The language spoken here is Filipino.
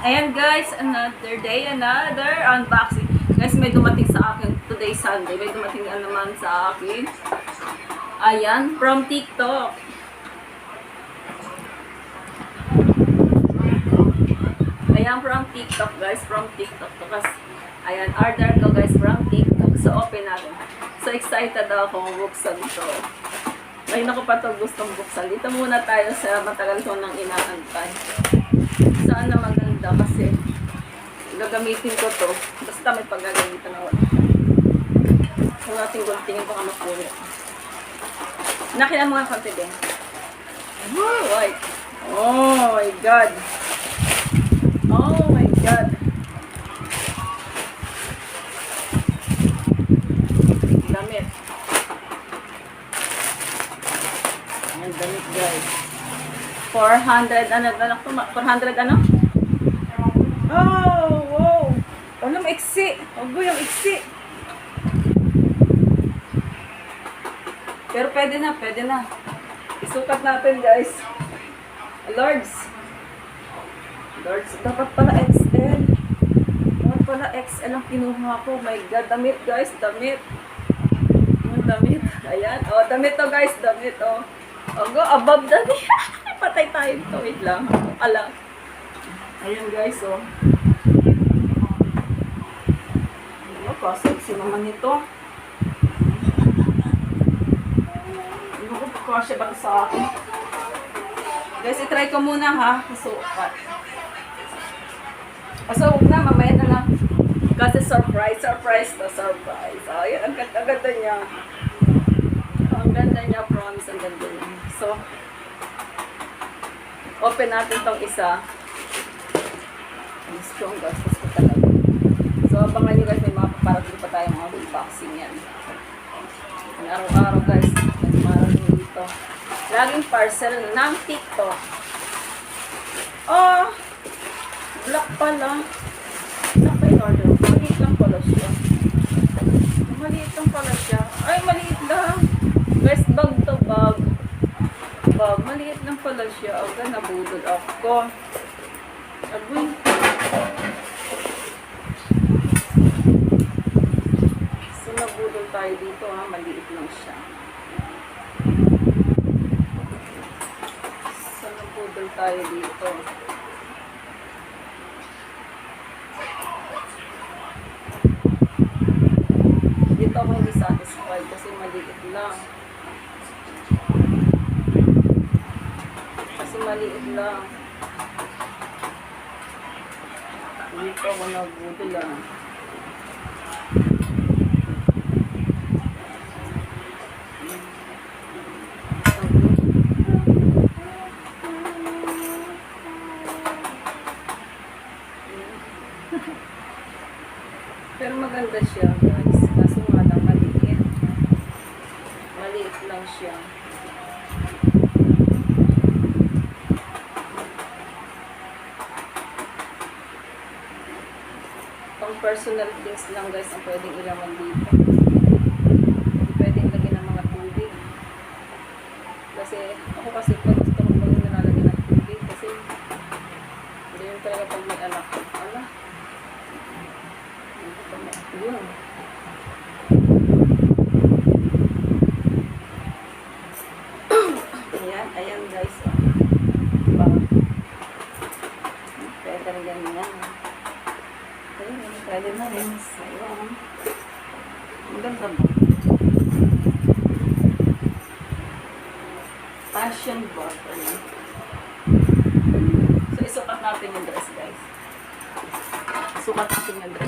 Ayan guys, another day, another unboxing. Guys, may dumating sa akin today Sunday. May dumating naman sa akin. Ayan, from TikTok. Ayan, from TikTok guys, from TikTok. Tapos, ayan, order ko guys from TikTok. So, open natin. So, excited akong buksan to. Ay, naku pa ito gustong buksan. Dito muna tayo sa matagal ko nang inaantay. Sana maganda kasi gagamitin ko to. Basta may paggagamitan ako. Sa ating guntingin ko ka makulit. Nakilang mga konti din. Oh, white. Oh my God. Oh my God. Damit. Ayan, damit guys. 400, ano, 400 ano? Oh, wow. Ano, maiksi. Ogo yung iksi. Pero pwede na, pwede na. Isukat natin guys. Lords. Lords, dapat pala XL. Dapat pala XL ang kinuha ko. My God, damit guys, damit. Damit. Ayan. Oh, damit to guys, damit oh. Ogo, above damit. Patay tayo ito. Wait lang. Alam. Ayan guys, oh. Ano pa? Sexy naman ito. Ano ko pa siya ba sa akin? Guys, itry ko muna ha. Sukat. So, huwag na. Mamaya na lang. Kasi surprise. Surprise to surprise. Oh, ayan. Ang ganda niya. Ang ganda niya. Promise. Ang ganda niya. So, open natin tong isa. Ang strong gastos ko talaga. So, abangan nyo guys, may mga paparating pa tayo mga unboxing yan. Ang araw-araw guys, may marating dito. Laging parcel ng TikTok. Oh! Black pala. Black pa in order. Maliit lang pala siya. Maliit lang pala siya. Ay, maliit lang. West bag to bag. Bag, maliit lang pala siya. Aga, nabudol ako. Agoy. So, nabudol tayo dito ha. Maliit lang siya. So, nabudol tayo dito. Dito ako hindi satisfied kasi maliit lang. Maliit lang. Dito ako nagbudol lang. Pero maganda siya guys. Kaso nga lang maliit. Maliit lang siya. Pang personal things lang guys ang pwedeng ilaman dito. Hindi pwedeng lagyan ng mga tubig. Kasi ako kasi pag gusto ko pag nilalagyan ng tubig kasi hindi yun talaga pag may anak. Ala. Yun. Ayan, ayan guys. Pwede rin ganyan. Pwede na rin. Ayan. Ang ganda ba? Passion bottle. So, isukat natin yung dress, guys. Isukat natin yung dress.